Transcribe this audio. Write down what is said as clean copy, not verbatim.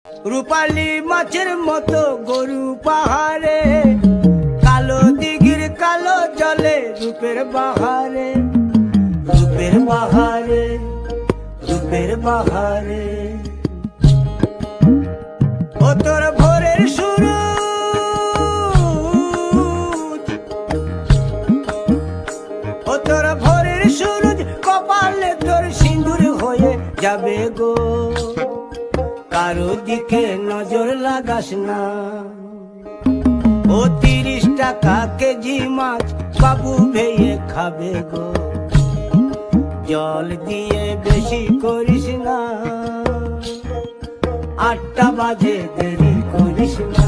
রূপালী মাছের মতো গরু পাহাড়ে, কালো দিঘির কালো জলে রূপের বাহারে, রূপের বাহারে, রূপের বাহারে। ও তোর ভোরের শুরু, ও তোর ভোরের সুরুজ কপালে তোর সিঁদুর হয়ে যাবে গো, কারো দিকে নজর লাগাস না। ও 30 টাকা কেজি মাছ বাবু ভেয়ে খাবে গো, জল দিয়ে বেশি করিস না, 8টা বাজে দেরি করিস না।